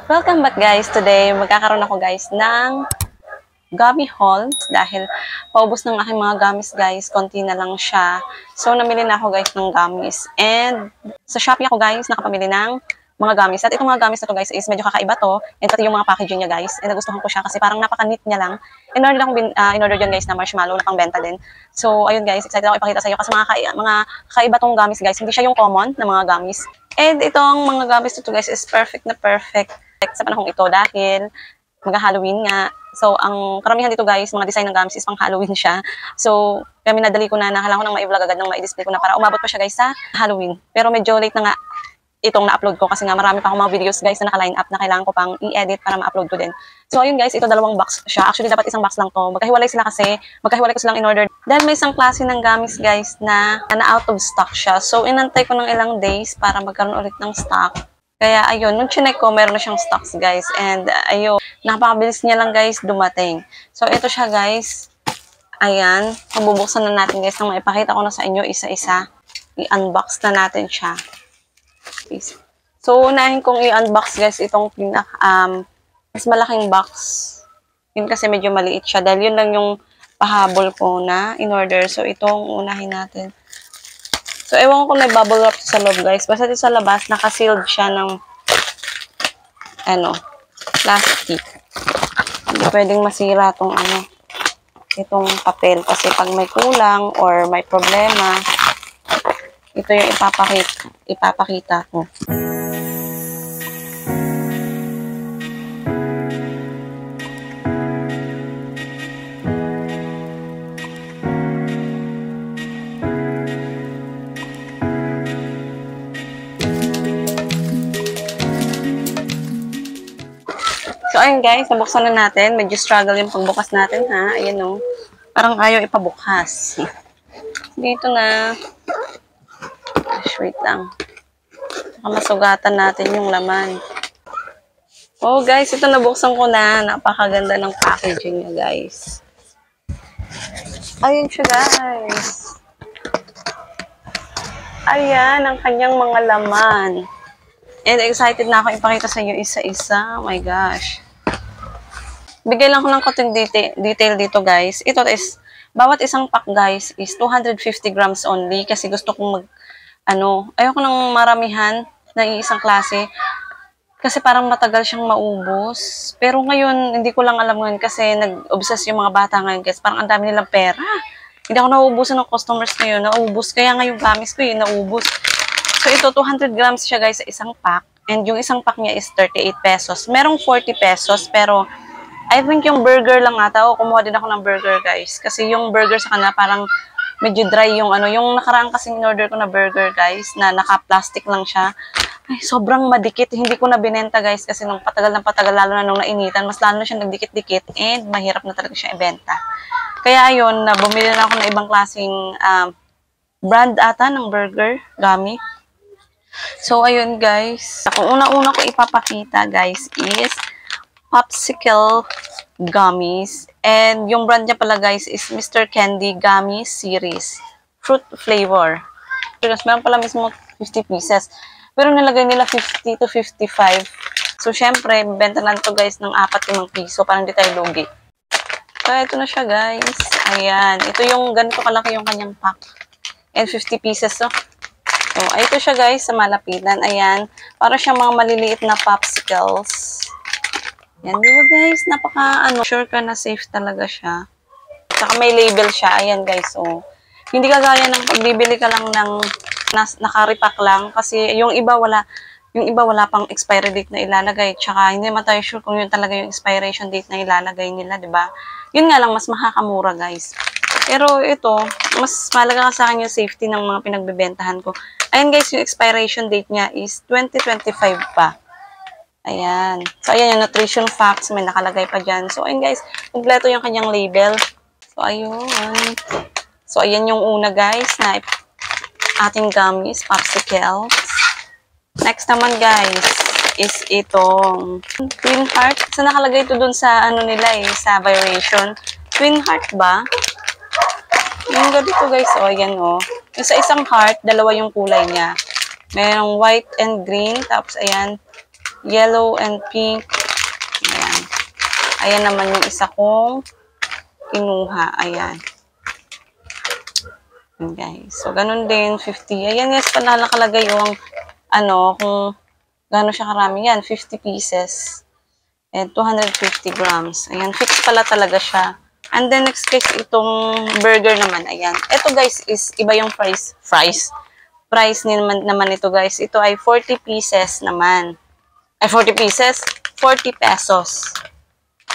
Welcome back guys. Today, magkakaroon ako guys ng gummy haul dahil paubos ng aking mga gummies guys. Konti na lang siya. So, namili na ako guys ng gummies. And sa Shopee ako guys, nakapamili ng mga gummies. At itong mga gummies na to guys is medyo kakaiba to. And pati yung mga packaging niya guys. And nagustuhan ko siya kasi parang napaka-neat niya lang. In-order dyan guys na marshmallow na pang benta din. So, ayun guys, excited ako ipakita sa iyo kasi mga kakaiba tong gummies guys. Hindi siya yung common na mga gummies. And itong mga gummies to guys is perfect na perfect sa panahong ito dahil mag-Halloween nga. So, ang karamihan dito guys, mga design ng gummies is pang Halloween siya. So, kami nadali ko na, nakalang ko nang ma-vlog agad, nang ma-display ko na para umabot pa siya guys sa Halloween. Pero medyo late na nga itong na-upload ko kasi nga marami pa akong mga videos guys na naka-line up na kailangan ko pang i-edit para ma-upload ko din. So, ayun guys, ito dalawang box siya. Actually, dapat isang box lang to. Magkahiwalay sila kasi, magkahiwalay ko silang in-order. Dahil may isang klase ng gummies guys na out of stock siya. So, inantay ko ng ilang days para magkaroon ulit ng stock. Kaya ayun, nung chinek ko, meron na siyang stocks guys. And ayun, napakabilis niya lang guys dumating. So ito siya guys. Ayan, pabubuksan na natin guys nang maipakita ko na sa inyo isa-isa. I-unbox na natin siya. So unahin kong i-unbox guys itong mas malaking box. Yun kasi medyo maliit siya. Dahil yun lang yung pahabol ko na in-order. So itong unahin natin. So, ewan ko kung may bubble wrap sa loob, guys. Basta dito sa labas, naka-sealed siya ng, plastic. Hindi pwedeng masira itong papel. Kasi pag may kulang or may problema, ito yung ipapakita ko. So, ayun guys, nabuksan na natin. Medyo struggle yung pagbukas natin, ha? Ayan o. Parang ayaw ipabukas. Dito na. Wait lang. Baka masugatan natin yung laman. Oh, guys, ito nabuksan ko na. Napakaganda ng packaging niya, guys. Ayun siya, guys. Ayan, ang kanyang mga laman. And excited na ako ipakita sa inyo isa-isa. Oh my gosh. Bigay lang ko ng konting detail dito guys. Ito is, bawat isang pack guys is 250 grams only. Kasi gusto kong ayoko ng maramihan na isang klase. Kasi parang matagal siyang maubos. Pero ngayon, hindi ko lang alam ngayon kasi nag-obsess yung mga bata ngayon guys. Parang ang dami nilang pera. Hindi ako nauubusan ng customers ngayon. Naubos. Kaya nga yung gamis ko naubos. So ito, 200 grams siya guys sa isang pack. And yung isang pack niya is 38 pesos. Merong 40 pesos pero I think yung burger lang ata. O, kumuha din ako ng burger, guys. Kasi yung burger sa kanila parang medyo dry yung Yung nakaraan kasing in-order ko na burger, guys, na naka-plastic lang siya. Ay, sobrang madikit. Hindi ko na binenta, guys, kasi nung patagal ng patagal, lalo na nung nainitan, mas lalo na siya nagdikit-dikit and mahirap na talaga siya ibenta. Kaya yun, bumili na ako ng ibang klaseng brand ata ng burger, gummy. So, ayun, guys. Kung una-una ko ipapakita, guys, is Popsicle Gummies. And yung brand niya pala guys is Mr. Candy Gummy Series. Fruit flavor. Pero meron pala mismo 50 pieces. Pero nilagay nila 50 to 55. So syempre, benta lang to guys ng 4-5 piso para hindi tayo lugi. So ito na siya guys. Ayan. Ito yung ganito kalaki yung kanyang pack. And 50 pieces so. So ito siya guys sa malapitan. Ayan. Para siyang mga maliliit na popsicles. Yan, di ba guys? Sure ka na safe talaga siya. Saka may label siya. Ayan guys, oh. Hindi kagaya ng pagbibili ka lang ng naka-repack lang. Kasi yung iba wala pang expiry date na ilalagay. Tsaka hindi naman tayo sure kung yun talaga yung expiration date na ilalagay nila, di ba? Yun nga lang, mas makakamura guys. Pero ito, mas malaga sa akin yung safety ng mga pinagbebentahan ko. Ayan guys, yung expiration date niya is 2025 pa. Ayan. So, ayan yung nutrition facts. May nakalagay pa dyan. So, ayun guys. Kompleto yung kanyang label. So, ayun. So, ayan yung una guys na ating gummies, popsicles. Next naman guys is itong Twin Heart. So, nakalagay ito dun sa nila sa vibration. Twin Heart ba? Yung ganito guys. O, ayan o. Yung sa isang heart, dalawa yung kulay niya. Mayroong white and green. Tapos, ayan. Yellow and pink. Ayan. Ayan naman yung isa kong kinuha. Ayan. Ayan guys. So, ganun din. 50. Ayan guys, pala nakalagay yung kung gano'n siya karami. Yan, 50 pieces. And 250 grams. Ayan, fix pala talaga siya. And then next guys, itong burger naman. Ayan. Ito guys is iba yung price. Price naman ito guys. Ito ay 40 pieces naman. Ay, 40 pieces? 40 pesos.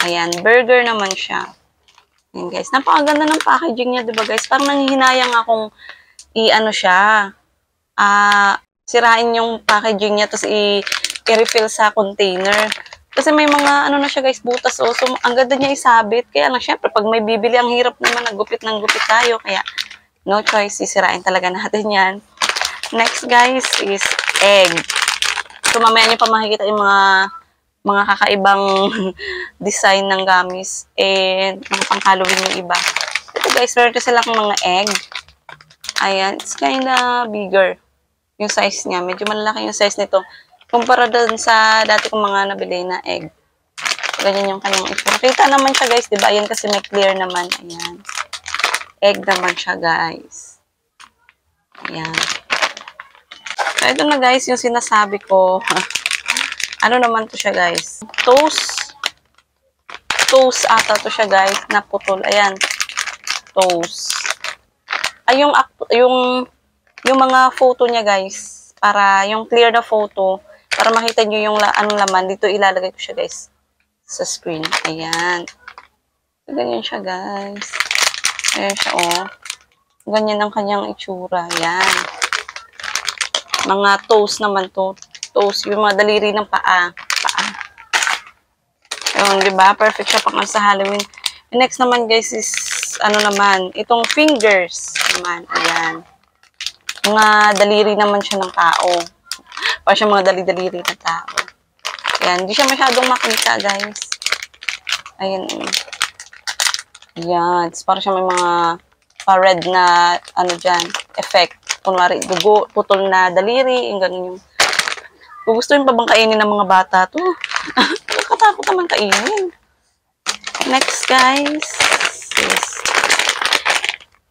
Ayan, burger naman siya. Ayan guys. Napakaganda ng packaging niya, diba guys? Parang nanghihinayang akong siya. Sirain yung packaging niya tapos i-refill sa container. Kasi may mga, na siya guys, butas o. So, ang ganda niya isabit. Kaya lang, syempre, pag may bibili, ang hirap naman, nagupit ng gupit tayo. Kaya, no choice, sisirain talaga natin yan. Next, guys, is egg. So, mamaya niyo pa makikita yung mga kakaibang design ng gamis. And, mga pang Halloween yung iba. Ito, guys, meron silang mga egg. Ayan, it's kinda bigger. Yung size niya. Medyo malaki yung size nito. Kumpara doon sa dati kong mga nabili na egg. Ganyan yung kanyang itsura. Kita naman siya guys, diba? Ayan kasi may clear naman. Ayan. Egg naman siya guys. Ayan. So, ito na guys yung sinasabi ko. Ano naman to siya guys? Toast. Toast ata to siya guys. Naputol. Ayan. Toast. Ay, yung mga photo niya guys. Para yung clear na photo. Para makita nyo yung anong laman. Dito ilalagay ko siya, guys. Sa screen. Ayan. Ganyan siya, guys. Ayan siya, oh. Ganyan ang kanyang itsura. Ayan. Mga toes naman to. Toes. Yung mga daliri ng paa. Ayun, diba? Perfect siya pang sa Halloween. And next naman, guys, is naman. Itong fingers naman. Ayan. Mga daliri naman siya ng tao. Para siya mga dali-daliri na tao. Ayan. Hindi siya masyadong makita, guys. Ayan. Ayan. Para siya may mga pa-red na, dyan, effect. Kunwari, dugo, putol na daliri, yung ganun yung. Gugustuhin pa bang kainin ng mga bata to? Nakatakot naman kainin. Next, guys, is,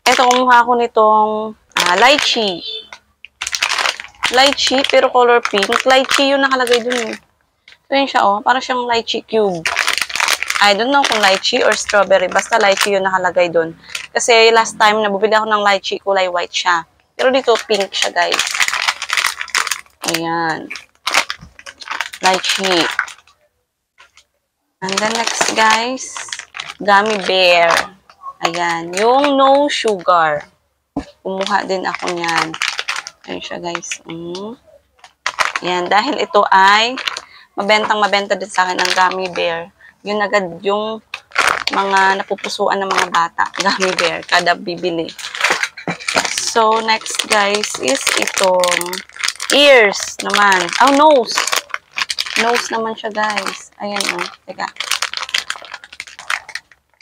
eto, kumuha ko nitong lychee. Lychee, pero color pink. Lychee yung nakalagay dun eh. So, yun siya, oh. Para siyang lychee cube. I don't know kung lychee or strawberry. Basta lychee yung nakalagay dun. Kasi last time, nabubili ako ng lychee, kulay white siya. Pero dito, pink siya, guys. Ayan. Lychee. And then next, guys, gummy bear. Ayan. Yung no sugar. Kumuha din ako niyan. Ayan siya, guys. Yan. Dahil ito ay mabenta din sa akin ng gummy bear. Yun agad yung mga napupusuan ng mga bata. Gummy bear. Kada bibili. So, next, guys, is itong ears naman. Oh, nose. Nose naman siya, guys. Ayan, oh. Teka.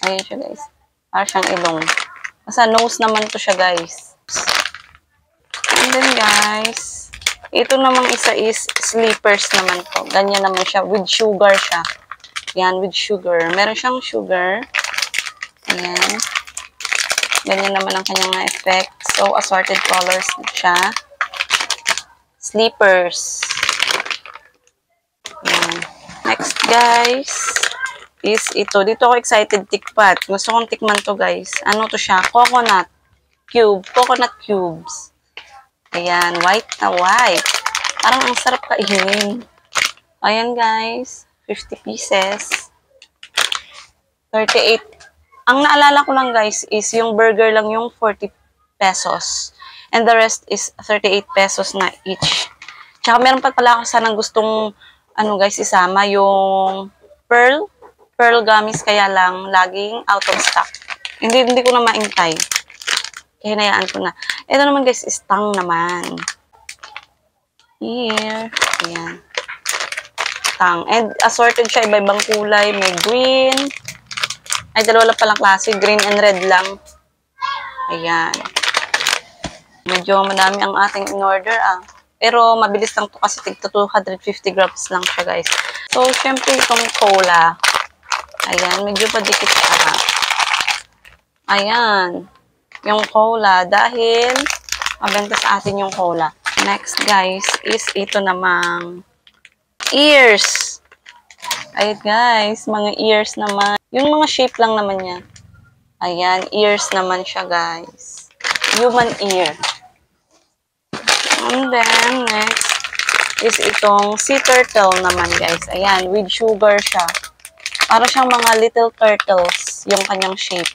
Ayan siya, guys. Para siyang ilong. Basta nose naman to siya, guys. And then, guys, ito namang isa is sleepers naman to. Ganyan naman siya. With sugar siya. Yan, with sugar. Meron siyang sugar. Ayan. Ganyan naman ang kanyang effect. So, assorted colors siya. Sleepers. Ayan. Next, guys, is ito. Dito ako excited tikpat. Gusto kong tikman to, guys. Ano to siya? Coconut cube. Coconut cubes. Ayan, white na white. Parang ang sarap kainin. Ayan, guys. 50 pieces. 38. Ang naalala ko lang, guys, is yung burger lang yung 40 pesos. And the rest is 38 pesos na each. Tsaka meron pa pala ako sanang gustong, guys, isama yung pearl gummies, kaya lang laging out of stock. Hindi ko na maintay. Kaya hinayaan ko na. Ito naman, guys, is tang naman. Here. Ayan. Tang. And assorted siya, iba-ibang kulay. May green. Ay, dalawa lang palang klase. Green and red lang. Ayan. Medyo madami ang ating in-order, Pero mabilis lang to kasi tigto 250 grams lang siya, guys. So, syempre itong cola. Ayan, medyo padikit siya. Ayan. Yung cola. Dahil mabenta sa atin yung cola. Next, guys, is ito namang ears. Ayan, guys. Mga ears naman. Yung mga shape lang naman niya. Ayan, ears naman siya, guys. Human ear. And then, next is itong sea turtle naman, guys. Ayan, with sugar siya. Para siyang mga little turtles, yung kanyang shape.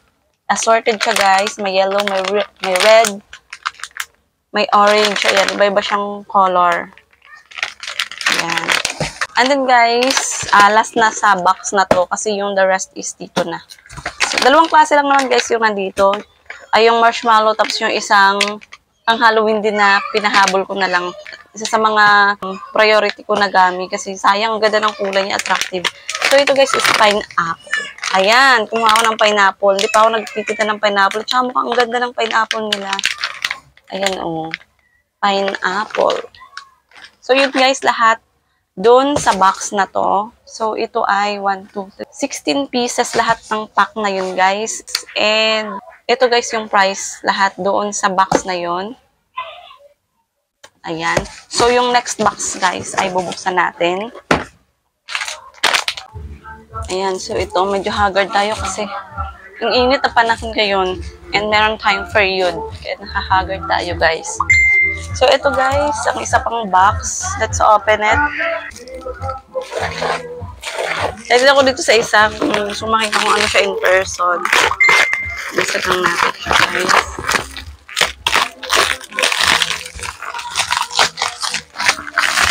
Assorted siya, guys. May yellow, may red, may orange. Ayan, iba-iba siyang color. Ayan. And then, guys, last na sa box na to kasi yung the rest is dito na. So, dalawang klase lang naman, guys, yung nandito. Ay, yung marshmallow, tapos yung isang ang Halloween din na pinahabol ko na lang. Isa sa mga priority ko na gamit kasi sayang, ang ganda ng kulay niya, attractive. So, ito guys is pineapple. Ayan, kumuha ako ng pineapple. Hindi pa ako nagkikita ng pineapple. Tsaka mukhang ang ganda ng pineapple nila. Ayan, oh. Pineapple. So, yun guys, lahat doon sa box na to. So, ito ay 1, 2, 3, 16 pieces lahat ng pack na yun, guys. And ito guys yung price lahat doon sa box na yon. Ayan. So yung next box guys ay bubuksan natin. Ayan. So ito medyo haggard tayo kasi yung init na panahon ngayon and meron tayong period. Kaya nakahaggard tayo guys. So ito guys, ang isa pang box. Let's open it. Dahil ako dito sa isa kung gusto makita kung ano siya in person. Bisa lang natin siya, guys.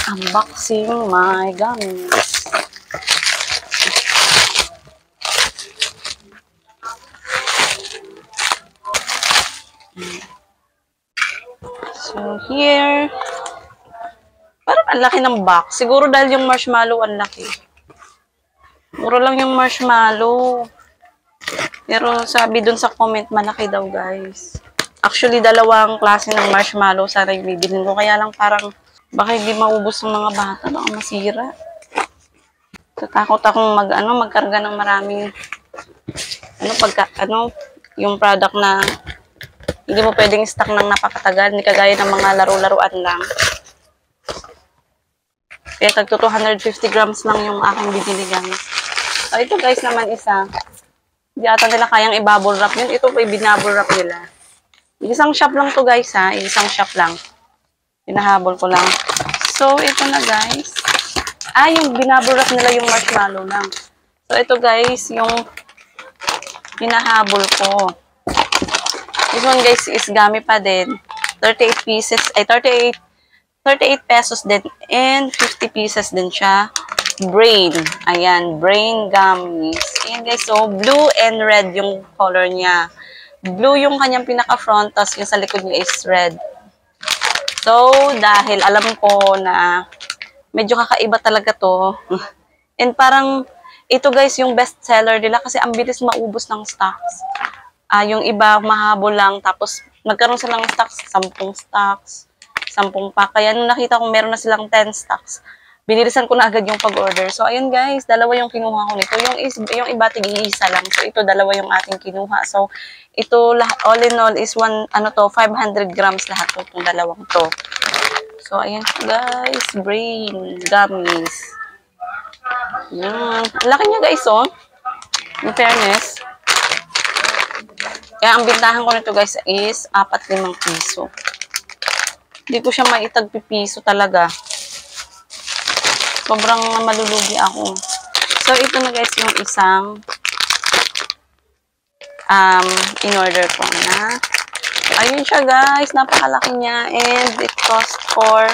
Unboxing my gummies. So, here. Parang ang laki ng box. Siguro dahil yung marshmallow ang laki. Mura lang yung marshmallow. Pero sabi dun sa comment, malaki daw guys. Actually, dalawang klase ng marshmallow sana yung bibilin ko. Kaya lang parang baka hindi maubos ng mga bata. Baka masira. Tatakot akong magkarga ng maraming yung product na hindi mo pwedeng stock ng napakatagal. Hindi kagaya ng mga laro-laruan lang. Kaya tagto 250 grams lang yung aking binili guys. So, ito guys naman isa. Hindi ata nila kayang i-bubble wrap yun. Ito pa i-bubble wrap nila. Isang shop lang to guys ha. Isang shop lang. Pinahabol ko lang. So, ito na guys. Yung binubble wrap nila yung marshmallow lang. So, ito guys, yung pinahabol ko. This one guys is gummy pa din. 38 pieces, 38 pesos din. And 50 pieces din siya. Brain. Ayan, brain gummies. Ayan guys, so blue and red yung color niya. Blue yung kanyang pinaka-front, tapos yung sa likod niya is red. So, dahil alam ko na medyo kakaiba talaga to. And parang, ito guys, yung best seller nila kasi ang bilis maubos ng stocks. Yung iba, mahabol lang, tapos magkaroon silang stocks, 10 stocks, 10 pack. Kaya nung nakita ko meron na silang 10 stocks, binilisan ko na agad yung pag-order. So, ayun guys, dalawa yung kinuha ko nito. Yung iba, tig-iisa lang. So, ito, dalawa yung ating kinuha. So, ito, all in all, is 500 grams lahat itong dalawang to. So, ayan guys, brain gummies. Yan. Laki niya guys, oh. In fairness. Kaya ang bintahan ko nito guys is 4-5 piso. Hindi ko siya maitagpipiso talaga. Sobrang malulugi ako. So, ito na guys yung isang in-order ko na. Ayun siya guys. Napakalaki niya. And it cost for,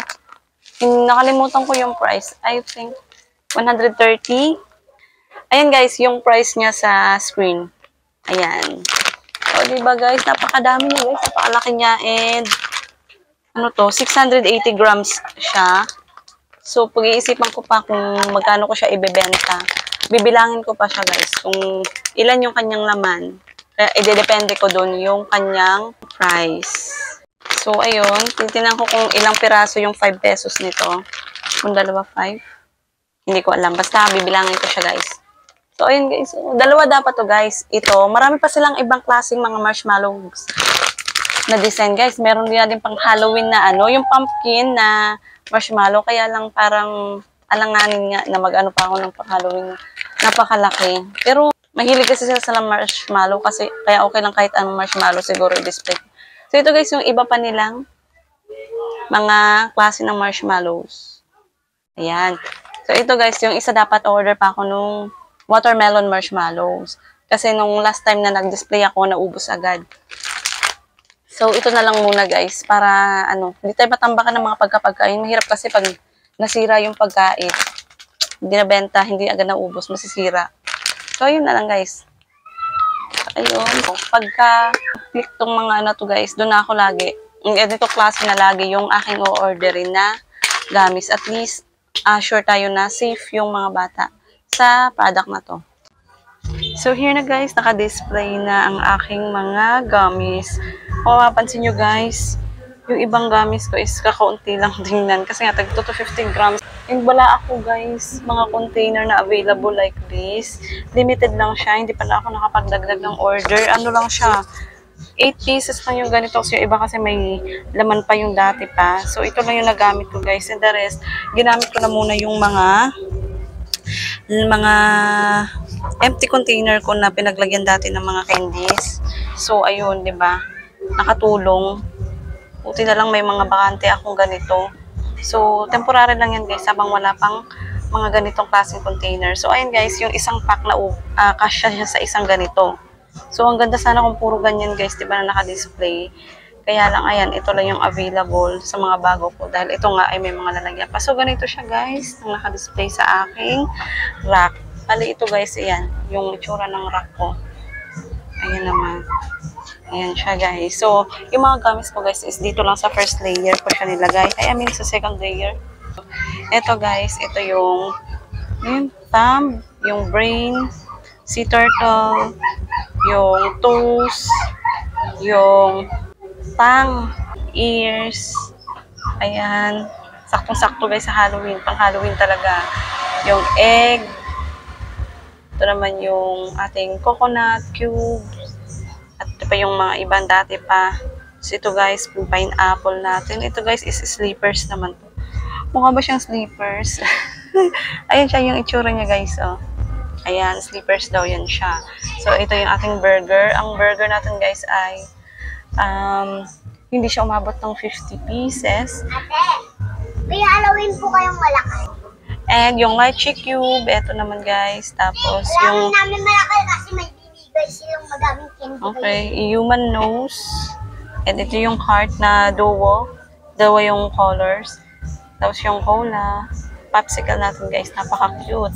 nakalimutan ko yung price. I think, 130. Ayan guys, yung price niya sa screen. Ayan. So, diba guys, napakadami niya guys. Napakalaki niya. And, 680 grams siya. So, pag-iisipan ko pa kung magkano ko siya ibebenta. Bibilangin ko pa siya guys kung ilan yung kanyang laman. Kaya, idedepende ko dun yung kanyang price. So, So, ayun. Titinan ko kung ilang piraso yung 5 pesos nito. Kung dalawa, 5. Hindi ko alam. Basta, bibilangin ko siya, guys. So, ayun, guys. Dalawa dapat to, guys. Ito, marami pa silang ibang klaseng mga marshmallows na design, guys. Meron din pang Halloween na yung pumpkin na marshmallow. Kaya lang parang alanganin nga na mag-ano pa ako ng pang-Halloween. Napakalaki. Pero, mahilig kasi sila sa marshmallow kasi kaya okay lang kahit anong marshmallow siguro i-display. So, ito guys, yung iba pa nilang mga klase ng marshmallows. Ayan. So, ito guys, yung isa dapat order pa ako nung watermelon marshmallows. Kasi nung last time na nag-display ako, naubos agad. So, ito na lang muna guys, para hindi tayo matambakan ng mga pagkapagkain. Mahirap kasi pag nasira yung pagkain. Hindi na benta, hindi agad naubos, masisira. So, ayun na lang guys. Ayun. Pagka-click tong mga to guys, doon na ako lagi. Ganito klase na lagi yung aking o-orderin na gamis. At least, sure tayo na safe yung mga bata sa product na to. So, here na guys, naka-display na ang aking mga gamis. Kung mapapansin nyo guys, yung ibang gamis ko is kakaunti lang tingnan. Kasi nga, tag 2 to 15 grams. Yung wala ako guys, mga container na available like this. Limited lang siya, hindi pa na ako nakapagdagdag ng order. Ano lang siya, 8 pieces lang yung ganito. So, yung iba kasi may laman pa yung dati pa. So, ito lang yung nagamit ko guys. And the rest, ginamit ko na muna yung mga empty container ko na pinaglagyan dati ng mga candies. So, ayun, di ba? Nakatulong. Buti na lang may mga bakante akong ganito. So, temporary lang yan guys, habang wala pang mga ganitong klaseng container. So, ayun guys, yung isang pack na kasya siya sa isang ganito. So, ang ganda sana kung puro ganyan guys, di ba, na naka-display. Kaya lang, ayan, ito lang yung available sa mga bago ko. Dahil ito nga ay may mga lalagyan pa. So, ganito siya guys, nang naka-display sa aking rack. Bali, ito guys, ayan, yung itsura ng rack ko. Ayan naman. Ayan siya guys. So, yung mga gamis ko guys is dito lang sa first layer ko siya nilagay. I mean sa second layer. Ito guys, ito yung thumb, yung brain, sea turtle, yung toes, yung tongue, ears. Ayan. Saktong-sakto guys sa Halloween. Pang Halloween talaga. Yung egg. Ito naman yung ating coconut cubes. At ito pa yung mga ibang dati pa. So, ito guys, yung pineapple natin. Ito guys is sleepers naman to. Mukha ba siyang sleepers? Ayan siya yung itsura niya guys. Oh. Ayan, sleepers daw yan siya. So, ito yung ating burger. Ang burger natin guys ay hindi siya umabot ng 50 pieces. Ate, may Halloween po kayong malaki. And yung lychee cube, ito naman guys. Tapos yung... namin malaki kasi may binibigay silang madaming candy. Okay, human nose. And ito yung heart na duo. Duo yung colors. Tapos yung cola. Popsicle natin guys, napaka-cute.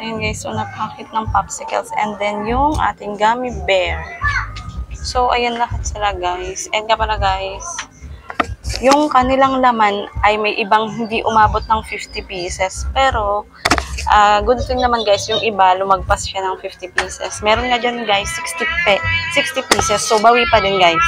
Ayun guys, so napaka-cute ng popsicles. And then yung ating gummy bear. So, ayan lahat sila guys. And nga pala guys, yung kanilang laman ay may ibang hindi umabot ng 50 pieces. Pero, good thing naman guys, yung iba, lumagpas siya ng 50 pieces. Meron nga dyan guys, 60 pieces. So, bawi pa din guys.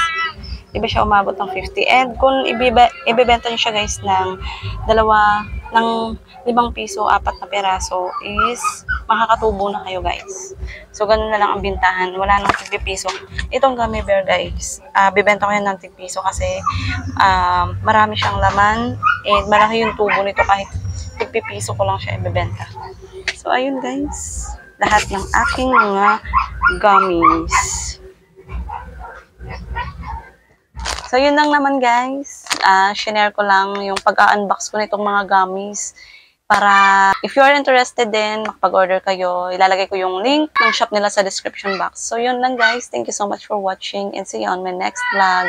Iba siya umabot ng 50. And kung ibibenta nyo siya guys ng 5 piso, 4 na peraso, is makakatubo na kayo guys. So, ganun na lang ang bintahan. Wala nang 50 piso. Itong gummy bear guys, bibenta ko yan ng 50 piso kasi marami siyang laman and malaki yung tubo nito kahit 50 piso ko lang siya ibibenta. So, ayun guys. Lahat ng aking mga gummies. So, yun lang naman guys. Shinare ko lang yung pag-unbox ko nitong mga gummies. Para, if you are interested din, makapag-order kayo, ilalagay ko yung link ng shop nila sa description box. So, yun lang guys. Thank you so much for watching and see you on my next vlog.